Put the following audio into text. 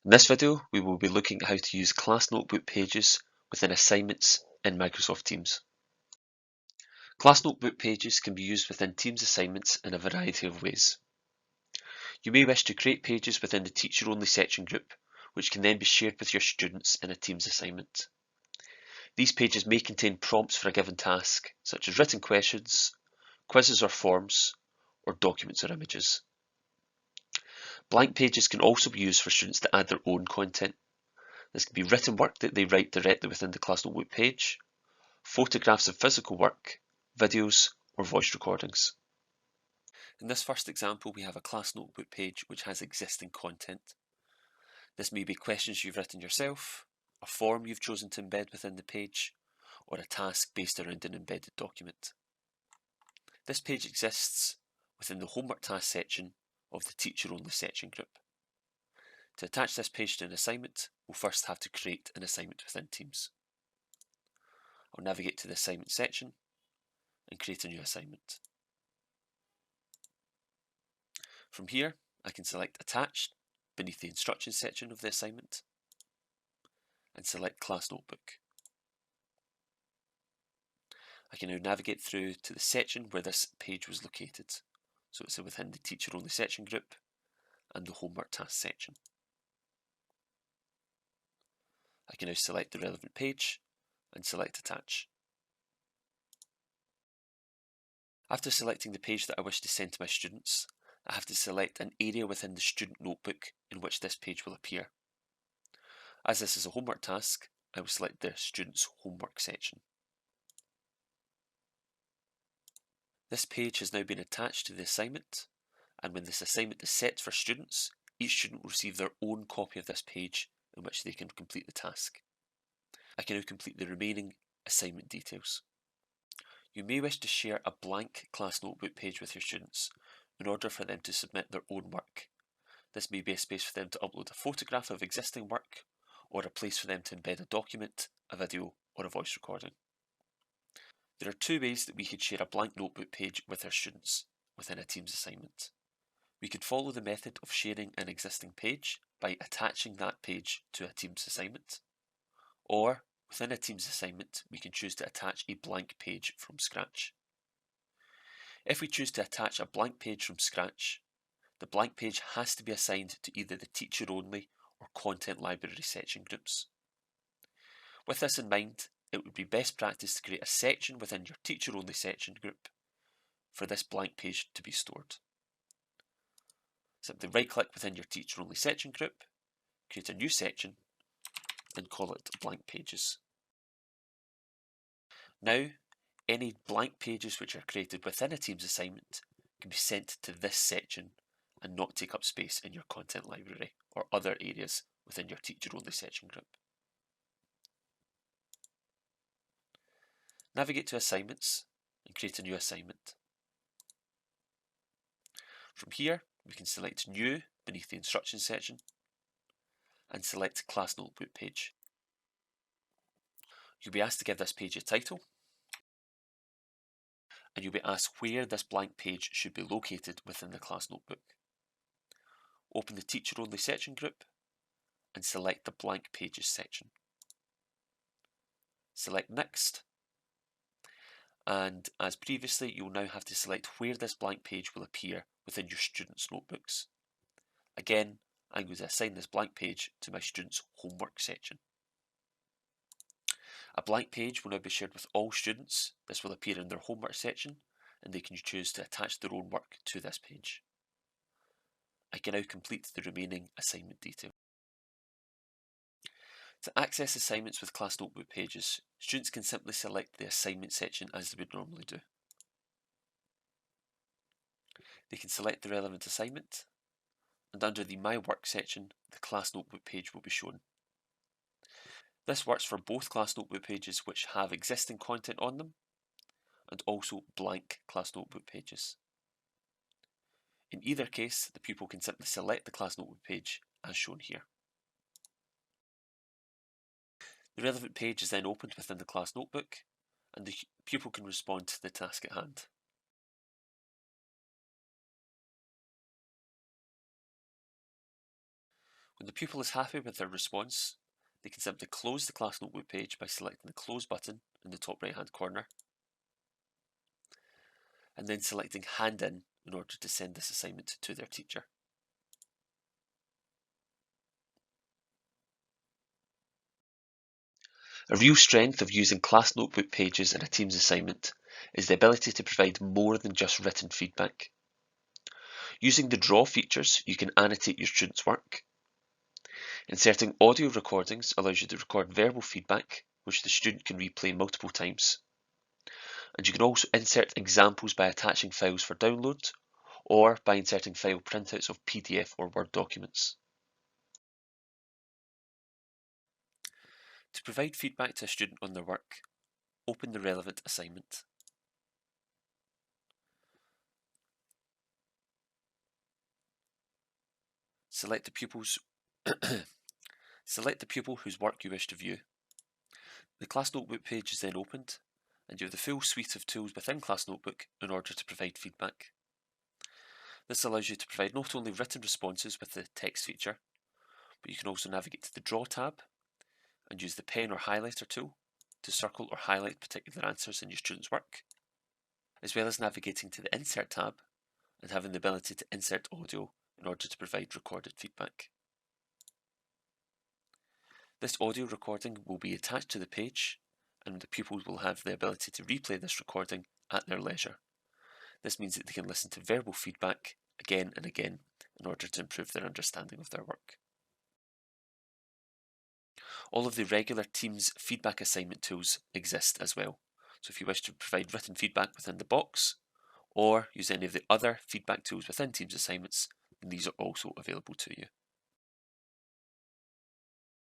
In this video, we will be looking at how to use class notebook pages within assignments in Microsoft Teams. Class notebook pages can be used within Teams assignments in a variety of ways. You may wish to create pages within the teacher-only section group, which can then be shared with your students in a Teams assignment. These pages may contain prompts for a given task, such as written questions, quizzes or forms, or documents or images. Blank pages can also be used for students to add their own content. This can be written work that they write directly within the class notebook page, photographs of physical work, videos, or voice recordings. In this first example, we have a class notebook page which has existing content. This may be questions you've written yourself, a form you've chosen to embed within the page, or a task based around an embedded document. This page exists within the homework task section of the teacher-only section group. To attach this page to an assignment, we'll first have to create an assignment within Teams. I'll navigate to the assignment section and create a new assignment. From here, I can select Attached beneath the Instructions section of the assignment and select Class Notebook. I can now navigate through to the section where this page was located. So it's within the teacher-only section group and the homework task section. I can now select the relevant page and select Attach. After selecting the page that I wish to send to my students, I have to select an area within the student notebook in which this page will appear. As this is a homework task, I will select the student's homework section. This page has now been attached to the assignment, and when this assignment is set for students, each student will receive their own copy of this page in which they can complete the task. I can now complete the remaining assignment details. You may wish to share a blank class notebook page with your students in order for them to submit their own work. This may be a space for them to upload a photograph of existing work, or a place for them to embed a document, a video, or a voice recording. There are two ways that we could share a blank notebook page with our students within a Teams assignment. We could follow the method of sharing an existing page by attaching that page to a Teams assignment, or within a Teams assignment, we can choose to attach a blank page from scratch. If we choose to attach a blank page from scratch, the blank page has to be assigned to either the teacher-only or content library section groups. With this in mind, it would be best practice to create a section within your teacher-only section group for this blank page to be stored. Simply right-click within your teacher-only section group, create a new section, and call it Blank Pages. Now, any blank pages which are created within a Teams assignment can be sent to this section and not take up space in your content library or other areas within your teacher-only section group. Navigate to Assignments and create a new assignment. From here, we can select New beneath the Instructions section and select Class Notebook Page. You'll be asked to give this page a title, and you'll be asked where this blank page should be located within the class notebook. Open the teacher-only section group and select the Blank Pages section. Select Next, and as previously, you'll now have to select where this blank page will appear within your students' notebooks. Again, I'm going to assign this blank page to my students' homework section. A blank page will now be shared with all students. This will appear in their homework section, and they can choose to attach their own work to this page. I can now complete the remaining assignment detail. To access assignments with class notebook pages, students can simply select the assignment section as they would normally do. They can select the relevant assignment, and under the My Work section, the class notebook page will be shown. This works for both class notebook pages which have existing content on them, and also blank class notebook pages. In either case, the pupil can simply select the class notebook page as shown here. The relevant page is then opened within the class notebook, and the pupil can respond to the task at hand. When the pupil is happy with their response, they can simply close the class notebook page by selecting the Close button in the top right hand corner, and then selecting Hand In order to send this assignment to their teacher. A real strength of using class notebook pages in a Teams assignment is the ability to provide more than just written feedback. Using the draw features, you can annotate your students' work. Inserting audio recordings allows you to record verbal feedback, which the student can replay multiple times. And you can also insert examples by attaching files for download, or by inserting file printouts of PDF or Word documents. To provide feedback to a student on their work, open the relevant assignment. Select the pupil whose work you wish to view. The Class Notebook page is then opened, and you have the full suite of tools within Class Notebook in order to provide feedback. This allows you to provide not only written responses with the text feature, but you can also navigate to the Draw tab and use the pen or highlighter tool to circle or highlight particular answers in your student's work, as well as navigating to the Insert tab and having the ability to insert audio in order to provide recorded feedback. This audio recording will be attached to the page, and the pupils will have the ability to replay this recording at their leisure. This means that they can listen to verbal feedback again and again in order to improve their understanding of their work. All of the regular Teams feedback assignment tools exist as well. So if you wish to provide written feedback within the box, or use any of the other feedback tools within Teams assignments, then these are also available to you.